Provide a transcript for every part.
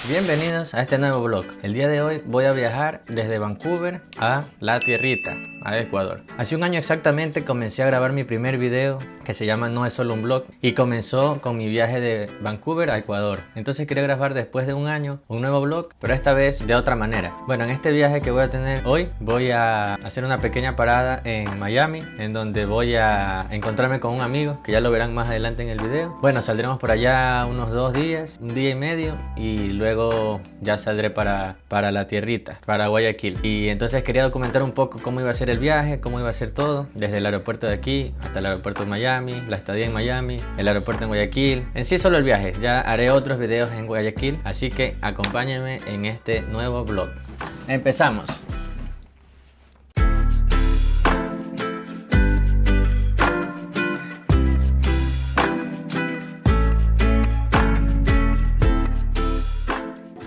Bienvenidos a este nuevo vlog. El día de hoy voy a viajar desde Vancouver a La Tierrita, a Ecuador. Hace un año exactamente comencé a grabar mi primer video que se llama No es solo un vlog y comenzó con mi viaje de Vancouver a Ecuador. Entonces quería grabar después de un año un nuevo vlog, pero esta vez de otra manera. Bueno, en este viaje que voy a tener hoy voy a hacer una pequeña parada en Miami, en donde voy a encontrarme con un amigo que ya lo verán más adelante en el video. Bueno, saldremos por allá unos 2 días, un día y medio, y luego ya saldré para La Tierrita, para Guayaquil. Y entonces quería documentar un poco cómo iba a ser el viaje, cómo iba a ser todo, desde el aeropuerto de aquí hasta el aeropuerto de Miami, la estadía en Miami, el aeropuerto en Guayaquil. En sí solo el viaje, ya haré otros videos en Guayaquil, así que acompáñenme en este nuevo vlog. Empezamos.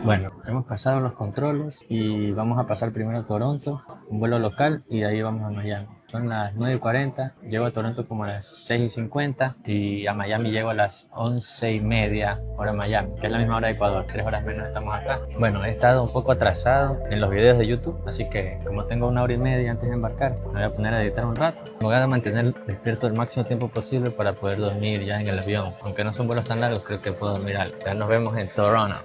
Bueno, hemos pasado los controles y vamos a pasar primero a Toronto, un vuelo local, y de ahí vamos a Miami. Son las 9:40, llego a Toronto como a las 6:50 y a Miami llego a las 11:30 hora Miami, que es la misma hora de Ecuador, 3 horas menos estamos acá. Bueno, he estado un poco atrasado en los videos de YouTube, así que como tengo 1 hora y media antes de embarcar, me voy a poner a editar un rato. Me voy a mantener despierto el máximo tiempo posible para poder dormir ya en el avión. Aunque no son vuelos tan largos, creo que puedo dormir algo. Ya nos vemos en Toronto.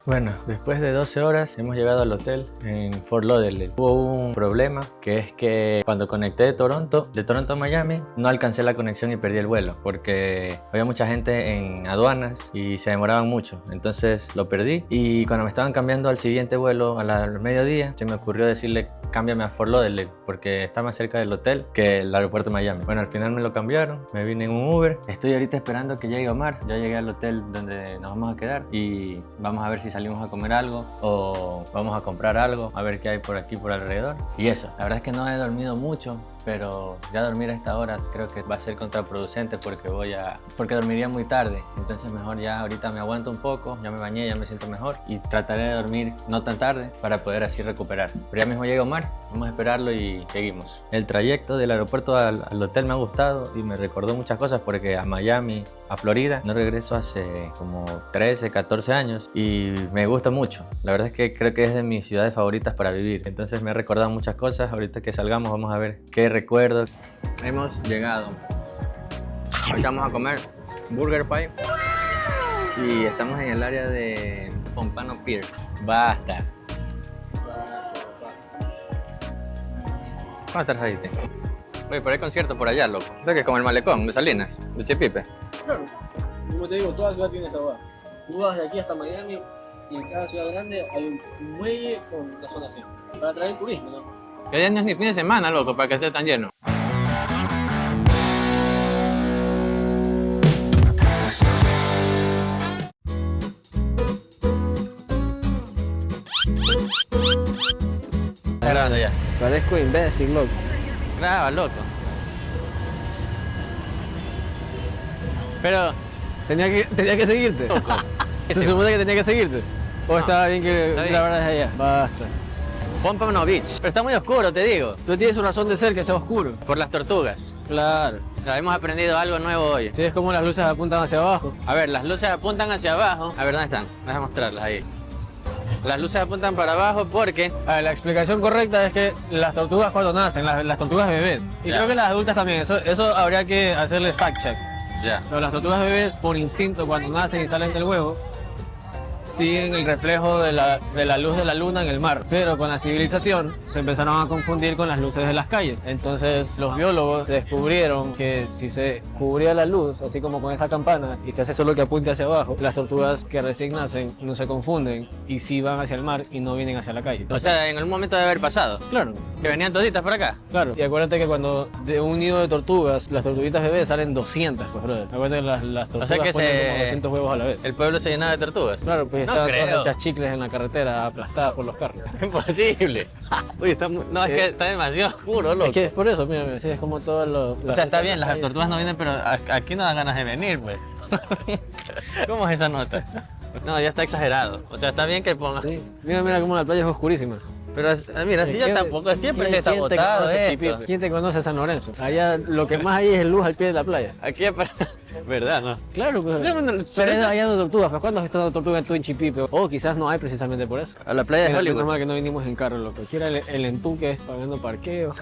Bueno, después de 12 horas hemos llegado al hotel en Fort Lauderdale. Hubo un problema, que es que cuando conecté de Toronto a Miami, no alcancé la conexión y perdí el vuelo, porque había mucha gente en aduanas y se demoraban mucho. Entonces lo perdí, y cuando me estaban cambiando al siguiente vuelo al mediodía, se me ocurrió decirle: cámbiame a Fort Lauderdale, porque está más cerca del hotel que el aeropuerto de Miami. Bueno, al final me lo cambiaron, me vine en un Uber. Estoy ahorita esperando que llegue Omar. Ya llegué al hotel donde nos vamos a quedar y vamos a ver si salimos a comer algo o vamos a comprar algo, a ver qué hay por aquí por alrededor. Y eso, la verdad es que no he dormido mucho, pero ya dormir a esta hora creo que va a ser contraproducente porque dormiría muy tarde. Entonces mejor ya ahorita me aguanto un poco, ya me bañé, ya me siento mejor, y trataré de dormir no tan tarde para poder así recuperar. Pero ya mismo llega Omar, vamos a esperarlo y seguimos. El trayecto del aeropuerto al hotel me ha gustado y me recordó muchas cosas, porque a Miami, a Florida, no regreso hace como 13, 14 años y me gusta mucho. La verdad es que creo que es de mis ciudades favoritas para vivir. Entonces me ha recordado muchas cosas. Ahorita que salgamos vamos a ver qué recuerdo. Hemos llegado. Ahorita vamos a comer Burger Pie y estamos en el área de Pompano Pier. Basta. ¿Cuántas ahí? Oye, pero hay concierto por allá, loco. O sea, que es como el malecón de Salinas, de Chepipe. Claro, como te digo, toda ciudad tiene esa hueá. Tú vas de aquí hasta Miami y en cada ciudad grande hay un muelle con una zona así. Para atraer turismo, ¿no? Que ya no es ni fin de semana, loco, para que esté tan lleno. Está grabando ya. Parezco imbécil, loco. Graba, loco. Pero, Tenía que seguirte. loco. Se supone que tenía que seguirte. ¿O No, estaba bien que está bien. grabaras allá? Basta. Pompano Beach. Pero está muy oscuro, te digo. Tú tienes su razón de ser que sea oscuro. Por las tortugas. Claro. Ya, hemos aprendido algo nuevo hoy. Si es como las luces apuntan hacia abajo. A ver, las luces apuntan hacia abajo. A ver, ¿dónde están? Déjame mostrarlas ahí. Las luces apuntan para abajo porque... A ver, la explicación correcta es que las tortugas cuando nacen, las tortugas bebés, y Ya. creo que las adultas también, eso habría que hacerle fact check. Ya. Pero las tortugas bebés, por instinto, cuando nacen y salen del huevo, siguen el reflejo de la luz de la luna en el mar. Pero con la civilización se empezaron a confundir con las luces de las calles. Entonces los biólogos descubrieron que si se cubría la luz, así como con esta campana, y se hace solo que apunte hacia abajo, las tortugas que recién nacen no se confunden y sí van hacia el mar y no vienen hacia la calle. O sea, en algún momento debe haber pasado. Claro. Que venían toditas para acá. Claro, y acuérdate que cuando de un nido de tortugas, las tortuguitas bebés salen 200, pues, brother. Acuérdate que las tortugas ponen como 200 huevos a la vez. El pueblo se llenaba de tortugas. Claro, pues No estaban creo. todas hechas chicles en la carretera, aplastadas por los carros. Imposible. Uy, no, es que está demasiado oscuro, loco. Es que es por eso, mira, sí, es como todo lo... O sea, está bien, las tortugas no vienen, pero aquí no dan ganas de venir, pues. ¿Cómo es esa nota? No, ya está exagerado. O sea, está bien que ponga. Sí. Mira cómo la playa es oscurísima. Pero mira, así ya tampoco. Siempre está ¿Quién te botado conoce, esto. Chipipe? ¿Quién te conoce San Lorenzo? Allá lo que más hay es luz al pie de la playa. Aquí es para... ¿Verdad, no? Claro, pues. Pero allá no hay tortugas, pero ¿cuándo has visto una tortuga tú en Chipipe? O quizás no hay precisamente por eso. A la playa de Mira, Hollywood. menos mal que no vinimos en carro, loco. Aquí era el entuque pagando parqueo.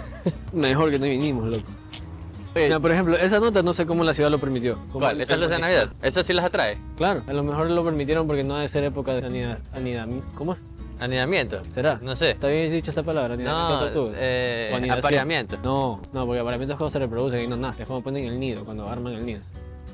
Mejor que no vinimos, loco. Mira, por ejemplo, esa nota no sé cómo la ciudad lo permitió. ¿Cuál? ¿Esa luz de Navidad? ¿Eso sí las atrae? Claro, a lo mejor lo permitieron porque no debe ser época de anidamiento. ¿Cómo es? ¿Anidamiento? ¿Será? No sé. ¿Está bien dicha esa palabra? ¿Anidamiento No, de tortugas? ¿O anidación? apareamiento. No, porque apareamiento es cuando se reproducen y no nacen. Es cuando ponen el nido, cuando arman el nido.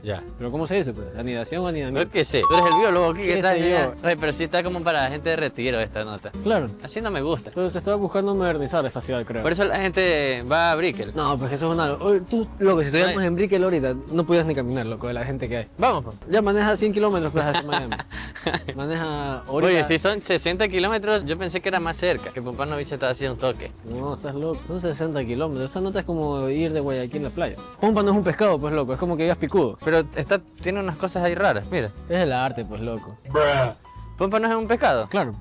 Ya. ¿Pero cómo se dice, pues? ¿Anidación o No anidamiento? qué sé. Tú eres el biólogo aquí que ¿Qué está sé allá. yo? Ay, pero sí está como para gente de retiro esta nota. Claro. Así no me gusta. Pero se estaba buscando modernizar esta ciudad, creo. Por eso la gente va a Brickell. No, pues eso es una... Oye, tú, loco, si estuviéramos en Brickell ahorita, no podías ni caminar, loco, de la gente que hay. Vamos, pues. Ya maneja 100 kilómetros pues hacia Miami. Maneja ahorita... Oye, si son 60 kilómetros, yo pensé que era más cerca. Que Pompanovich estaba haciendo un toque. No, estás loco. Son 60 kilómetros. Esa nota es como ir de Guayaquil a las playas. Pompa no es un pescado, pues, loco. Es como que digas picudo. Pero tiene unas cosas ahí raras, mira. Es el arte, pues, loco. ¿Pompa no es un pescado? Claro.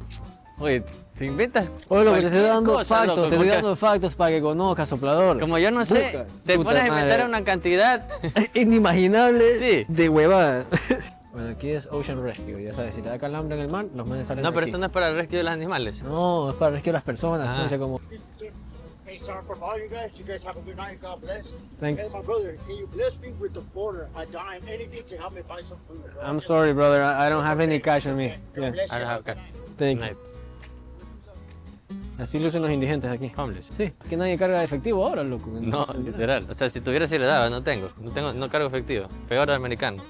Oye, te inventas. Oye, loco, te estoy cualquier dando cosa, factos. loco, Te estoy como dando factos para que conozcas, soplador. Como yo no sé, Puta, te puta pones a inventar madre. una cantidad. Inimaginable Sí. de huevadas. Bueno, aquí es Ocean Rescue. Ya sabes, si te da calambre en el mar, los manes salen No, de pero aquí. esto no es para el rescue de los animales. No, es para rescue a las personas. Ah. No sé cómo. Hey, sorry for bothering you guys. You guys have a good night. God bless. Thanks. Hey, my brother, can you bless me with a quarter, a dime, anything to help me buy some food? bro? I'm sorry, brother. I don't have any cash on me. God Yeah. bless I you. don't have Have a cash. good night. Thank you. Así lucen los indigentes aquí. Homeless. Sí, que nadie carga efectivo ahora, loco. No, literal. O sea, si tuviera sí le daba, no tengo. No cargo efectivo. Peor al americano.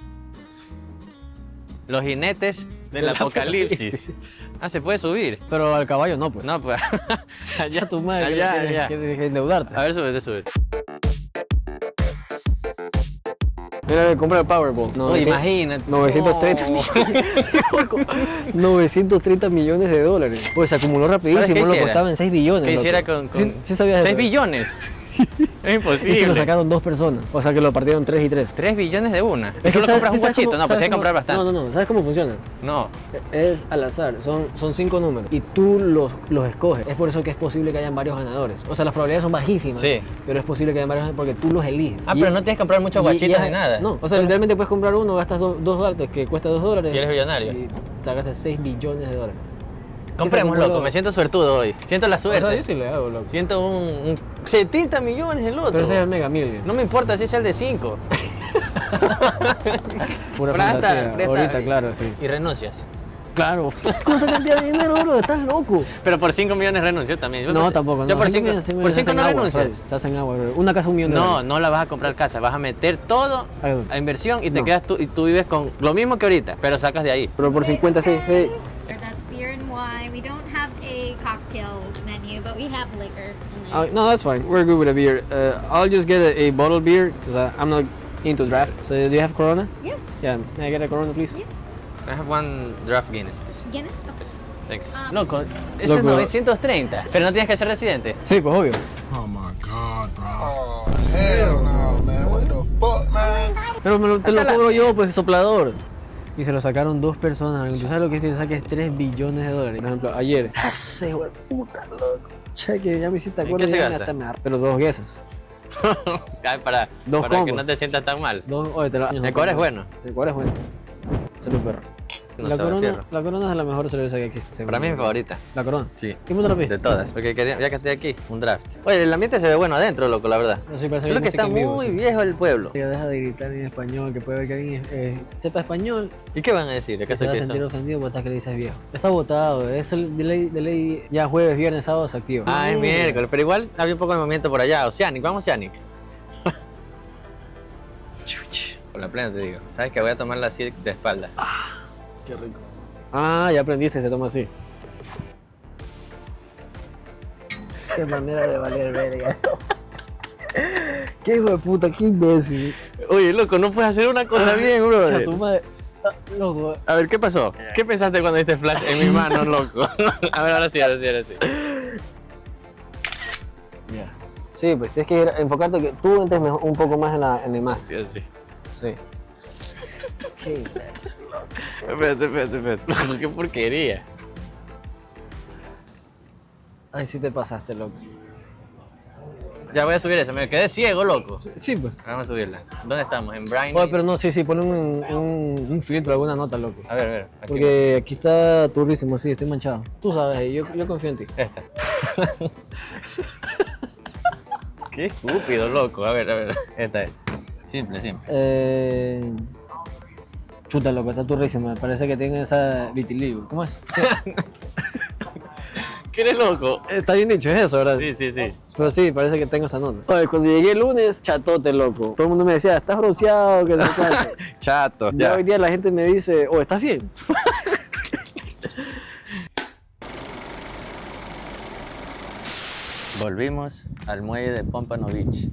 Los jinetes del apocalipsis. Ah, se puede subir. Pero al caballo no, pues. No, pues. Ya tu madre, Allá, que allá. quieres endeudarte. A ver, súbete. Mira, compra el Powerball. Uy, imagínate. 930 millones. 930 millones de dólares. Pues se acumuló ¿Sabes qué rapidísimo, loco. hiciera? Estaba en 6 billones. ¿Qué loco. hiciera con Sí sabías 6 eso. billones? Es Y imposible. se lo sacaron 2 personas. O sea que lo partieron 3 y 3. 3 billones de una. Es Solo compras un ¿sabes guachito. cómo- No, pues sabes tienes que cómo- comprar bastante. No. ¿Sabes cómo funciona? No. Es al azar, son 5 números y tú los escoges. Es por eso que es posible que hayan varios ganadores. O sea, las probabilidades son bajísimas, Sí. pero es posible que hayan varios ganadores porque tú los eliges. Ah, pero no tienes que comprar muchos guachitos ni nada. No, o sea, literalmente puedes comprar uno, gastas 2 dólares, que cuesta 2 dólares. Y eres millonario. Y sacaste 6 billones de dólares. Compremos, loco. Me siento suertudo hoy. Siento la O sea, suerte. yo sí le hago, loco. Siento un 70 millones el otro. Pero ese es el Mega Million. No me importa si es el de 5. Pura Plata, fantasía. plata. Ahorita, claro, sí. Y renuncias. Claro. ¿Cómo esa cantidad de dinero, bro? Estás loco. Pero por 5 millones renuncio también. Yo No, pensé- tampoco. Yo No. por 5 5 millones, por se 5 hacen no agua, renuncias. ¿sabes? Se hacen agua, bro. Una casa, $1 millón de No, dólares. no la vas a comprar casa. Vas a meter todo Ah, a inversión y te no. quedas tú y tú vives con lo mismo que ahorita, pero sacas de ahí. Pero por 50, sí. Hey. That's beer and wine. We don't have a cocktail menu, but we have liquor in there. No, that's fine. We're good with a beer. I'll just get a bottled beer because I'm not into draft. So, do you have Corona? Yeah. Yeah. May I get a Corona, please? Yeah. I have one draft Guinness, please. Guinness? Okay. Thanks. Loco, ese es loco. 930. Pero no tienes que ser residente. Sí, pues obvio. Oh my god, bro. Oh, hell no, man. What the fuck, man? Pero te lo cobro yo, pues, soplador. Y se lo sacaron 2 personas. ¿Tú sabes lo que es que te saques 3 billones de dólares? Por ejemplo, ayer. ¡Ase, güey! ¡Puta, loco! Cheque, ya me hiciste ¿En acuerdo. qué se ya me gasta? hasta me har- Pero 2 gueses. Ay, para Dos que combos. no te sientas tan mal. Oye, te lo... El core es bueno. El cuore es bueno. Salud, perro. No La sabe a Corona, fierro. la Corona es la mejor cerveza que existe, según Para mí es mi yo. favorita. La Corona. Sí. ¿Qué mundo la viste? De todas. Porque quería, ya que estoy aquí, un draft. Oye, el ambiente se ve bueno adentro, loco, la verdad. No sé, parece Creo que hay música está en vivo, muy sí. viejo el pueblo. Ya deja de gritar en español, que puede ver que alguien sepa español, ¿Y qué van a decir? que ¿Acaso se va a que sentir son? ofendido por estar que le dices viejo. Está votado, es el de ley ya jueves, viernes, sábado se activa. Ah, es miércoles, pero igual había un poco de movimiento por allá. Oceanic, vamos Oceanic. Chuch. Con la plena te digo. ¿Sabes que voy a tomarla así de espalda? Qué rico. Ah, ya aprendiste, se toma así. Qué manera de valer verga. Qué hijo de puta, qué imbécil. Oye, loco, no puedes hacer una cosa bien, bro. Cha, tu madre. Ah, loco. A ver, ¿qué pasó? ¿Qué pensaste cuando diste flash en mis manos, loco? A ver, ahora sí, ahora sí, ahora sí. Ya. Sí, pues tienes que enfocarte que tú entres un poco más en el más. Sí, así. Sí. Qué imbécil. Espérate. Loco, qué porquería. Ay, sí te pasaste, loco. Ya voy a subir esa, me quedé ciego, loco. Sí, pues. Vamos a subirla. ¿Dónde estamos? En Briny. Oye, pero no, sí, pon un filtro, alguna nota, loco. A ver, aquí. Porque aquí está turrísimo, sí, estoy manchado. Tú sabes, yo confío en ti. Esta. Qué estúpido, loco. A ver. Esta es. Simple. Chuta, loco, está turrísimo. Me parece que tiene esa vitiligo. ¿Cómo es? ¿Qué eres loco? Está bien dicho, es eso, ¿verdad? Sí. Pero sí, parece que tengo esa nota. Oye, cuando llegué el lunes, chatote, loco. Todo el mundo me decía, ¿estás bronceado? Que sé cuánto. Chato, Ya hoy día la gente me dice, oh, ¿estás bien? Volvimos al muelle de Pompano Beach,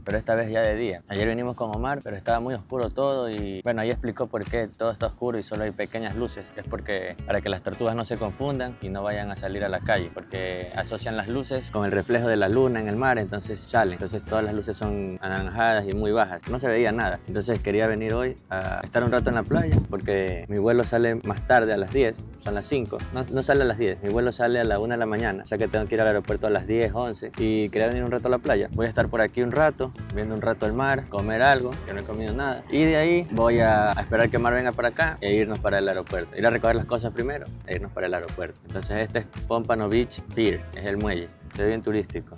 pero esta vez ya de día. Ayer vinimos con Omar, pero estaba muy oscuro todo y bueno, ahí explicó por qué todo está oscuro y solo hay pequeñas luces. Es porque para que las tortugas no se confundan y no vayan a salir a la calle, porque asocian las luces con el reflejo de la luna en el mar, entonces salen. Entonces todas las luces son anaranjadas y muy bajas, no se veía nada. Entonces quería venir hoy a estar un rato en la playa porque mi vuelo sale más tarde a las 10, son las 5. No sale a las 10, mi vuelo sale a la 1 de la mañana, o sea que tengo que ir al aeropuerto a las 10, 11 y quería venir un rato a la playa. Voy a estar por aquí un rato, viendo un rato el mar, comer algo, que no he comido nada. Y de ahí voy a esperar que Mar venga para acá e irnos para el aeropuerto. Ir a recoger las cosas primero e irnos para el aeropuerto. Entonces este es Pompano Beach Pier, es el muelle. Se ve bien turístico.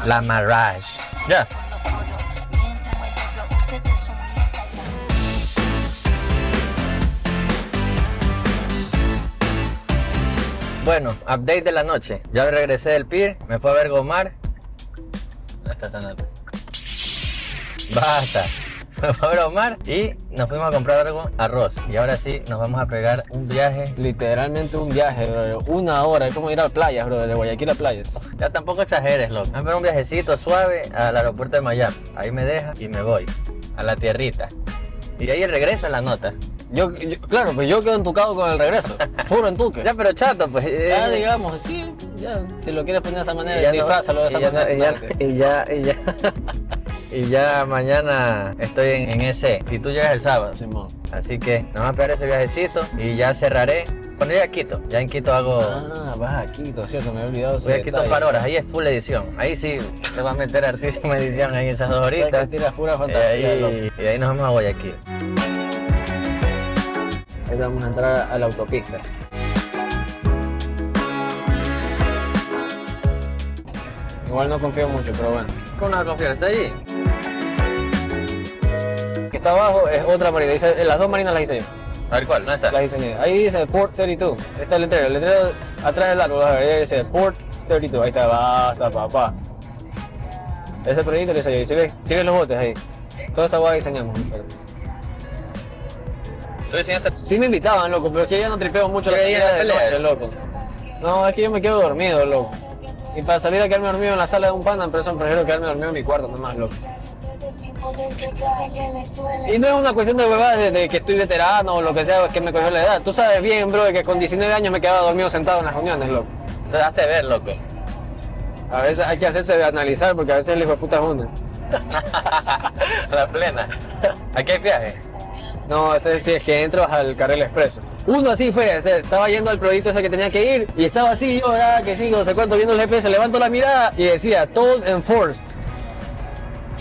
La Mirage. Ya. Bueno, update de la noche. Ya regresé del pier, me fue a ver Gomar. No está tan alto. Basta. fue a bromar y nos fuimos a comprar algo, arroz. Y ahora sí, nos vamos a pegar un viaje. Literalmente un viaje, bro. 1 hora, es como ir a playas, bro, de Guayaquil a playas. Ya tampoco exageres, loco. Vamos a pegar un viajecito suave al aeropuerto de Miami. Ahí me deja y me voy a la tierrita. Y ahí el regreso en la nota. Claro, pues yo quedo entucado con el regreso. Puro entuque. Ya, pero chato, pues. Ya, digamos, sí, ya. Si lo quieres poner de esa manera, disfrázalo de esa manera. Y ya mañana estoy en ese. Y tú llegas el sábado. Simón. Así que nos vamos a pegar ese viajecito y ya cerraré. Cuando llegue a Quito. Ya en Quito hago. Ah, vas a Quito, cierto, me he olvidado. Voy a Quito para horas. Ahí es full edición. Ahí sí te va a meter hartísima edición ahí en esas 2 horitas. Tiras pura fantasía, loco. Y de ahí nos vamos a Guayaquil. Ahí vamos a entrar a la autopista. Igual no confío mucho, pero bueno. ¿Cómo no vas a confiar? ¿Está allí? Que está abajo es otra marina. Dice, las 2 marinas las hice yo. A ver cuál, ¿no está? Las diseñé. Ahí dice Port 32. Está el letrero atrás del árbol. Ahí dice Port 32. Ahí está, basta, papá. Ese proyecto lo hice yo. Y si ves los botes ahí. Toda esa guay diseñamos. ¿Tú diseñaste? Sí me invitaban, loco, pero es que ya no tripeo mucho la ¿Qué comida de pelea? noche, loco. No, es que yo me quedo dormido, loco. Y para salir a quedarme dormido en la sala de un panda, pero eso prefiero quedarme dormido en mi cuarto nomás, loco. Y no es una cuestión de huevadas de que estoy veterano o lo que sea, que me cogió la edad. Tú sabes bien, bro, que con 19 años me quedaba dormido sentado en las reuniones, loco. Te daste ver, loco. A veces hay que hacerse de analizar porque a veces el hijo de puta es uno. La plena. ¿Aquí hay viaje? No, ese sí es que entras al carril expreso. Uno así fue, estaba yendo al proyecto ese que tenía que ir y estaba así, yo, que sí, no sé cuánto, viendo el GPS, levanto la mirada y decía, todos enforced.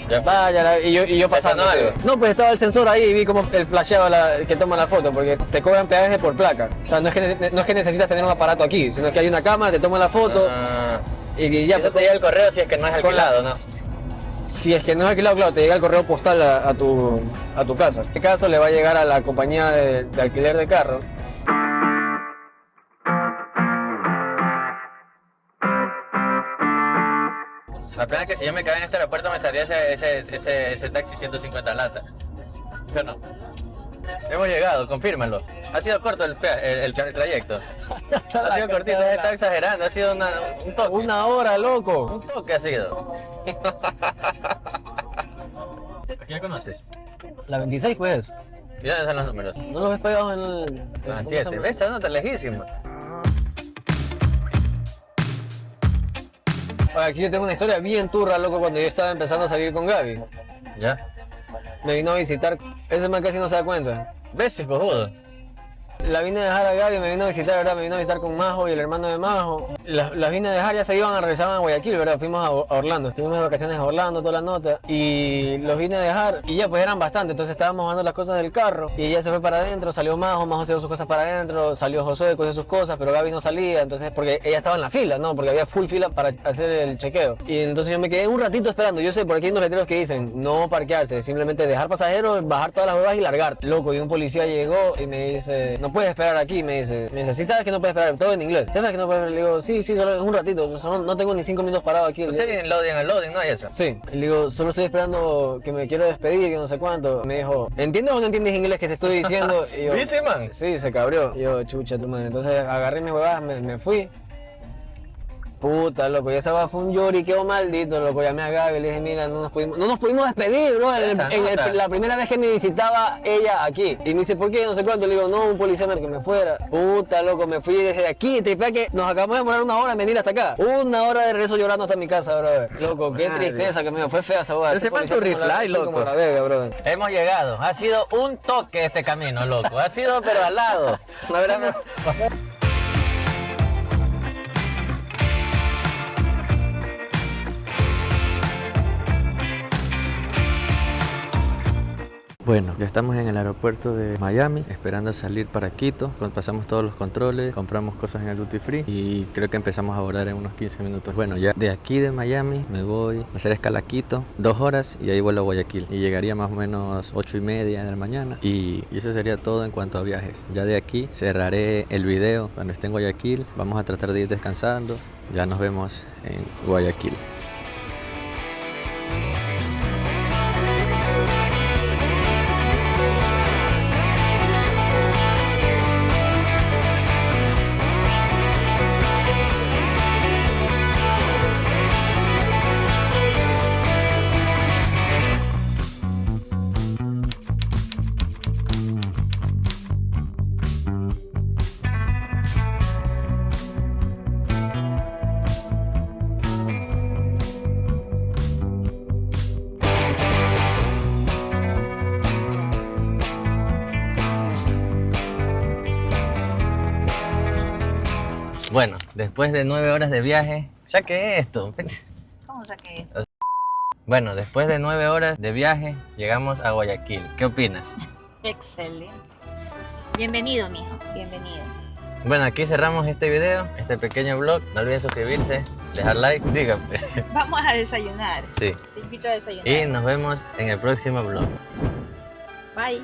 Ya. Vaya, y yo pasando. ¿Eso no algo? No, pues estaba el sensor ahí y vi cómo el flasheaba que toma la foto, porque te cobran peaje por placa. O sea, no es que necesitas tener un aparato aquí, sino que hay una cámara, te toma la foto y ya. Eso te llega el correo si es que no es alquilado, ¿no? Si es que no es alquilado, claro, te llega el correo postal a tu casa. En este caso le va a llegar a la compañía de alquiler de carro. La pena es que si yo me quedara en este aeropuerto me salía ese taxi 150 latas. Yo no. Hemos llegado, confírmalo. Ha sido corto el trayecto. Ha sido cortito, está exagerando, ha sido un toque. 1 hora, loco. Un toque ha sido. ¿A quién conoces? La 26 pues. ¿Y dónde están los números? ¿No los ves pegados en el...? Ah, 7. ¿Ves? Esa nota lejísima. Aquí yo tengo una historia bien turra, loco, cuando yo estaba empezando a salir con Gaby. ¿Ya? Me vino a visitar, ese man casi no se da cuenta. ¿Ves, cojudo? La vine a dejar a Gaby, me vino a visitar, ¿verdad? Me vino a visitar con Majo y el hermano de Majo. Las vine a dejar, ya se iban a regresar a Guayaquil, ¿verdad? Fuimos a Orlando, estuvimos de vacaciones a Orlando, toda la nota. Y los vine a dejar y ya pues eran bastante, entonces estábamos bajando las cosas del carro. Y ella se fue para adentro, salió Majo se dio sus cosas para adentro, salió José, cogió sus cosas, pero Gaby no salía, entonces porque ella estaba en la fila, ¿no? Porque había full fila para hacer el chequeo. Y entonces yo me quedé un ratito esperando, yo sé, por aquí hay unos letreros que dicen no parquearse, simplemente dejar pasajeros, bajar todas las huevas y largar. Loco, y un policía llegó y me dice, no puedes esperar aquí, me dice, sí sabes que no puedes esperar, todo en inglés. ¿Sabes que no puedes esperar? Le digo, sí, solo es un ratito, no tengo ni 5 minutos parado aquí. ¿Usted en el loading, no hay eso? Sí, y le digo, solo estoy esperando que me quiero despedir, que no sé cuánto. Me dijo, ¿entiendes o no entiendes inglés que te estoy diciendo? Y yo, ¿dice, man? Sí, se cabreó. Y yo, chucha tu madre. Entonces agarré mis huevadas, me fui. Puta, loco, y esa va fue un lloriqueo maldito, loco. Llamé a Gaby y le dije, mira, no nos pudimos despedir, bro. La primera vez que me visitaba ella aquí. Y me dice, ¿por qué? No sé cuánto. Le digo, no, un policía me dijo que me fuera. Puta, loco, me fui desde aquí. Te dije que nos acabamos de demorar 1 hora en venir hasta acá. 1 hora de regreso llorando hasta mi casa, bro. Loco, qué tristeza que me dio. Fue fea esa boda. Ese man tu rifle, loco. Como la verga, bro. Hemos llegado. Ha sido un toque este camino, loco. Ha sido, pero al lado. La verdad no. Bueno, ya estamos en el aeropuerto de Miami, esperando salir para Quito. Pasamos todos los controles, compramos cosas en el duty free y creo que empezamos a abordar en unos 15 minutos. Bueno, ya de aquí de Miami me voy a hacer escala a Quito, 2 horas y ahí vuelo a Guayaquil. Y llegaría más o menos 8:30 de la mañana y eso sería todo en cuanto a viajes. Ya de aquí cerraré el video cuando esté en Guayaquil. Vamos a tratar de ir descansando. Ya nos vemos en Guayaquil. Bueno, después de 9 horas de viaje, saqué esto. ¿Cómo saqué esto? Bueno, después de 9 horas de viaje, llegamos a Guayaquil. ¿Qué opina? Excelente. Bienvenido, mijo. Bienvenido. Bueno, aquí cerramos este video, este pequeño vlog. No olviden suscribirse, dejar like, dígame. Vamos a desayunar. Sí. Te invito a desayunar. Y nos vemos en el próximo vlog. Bye.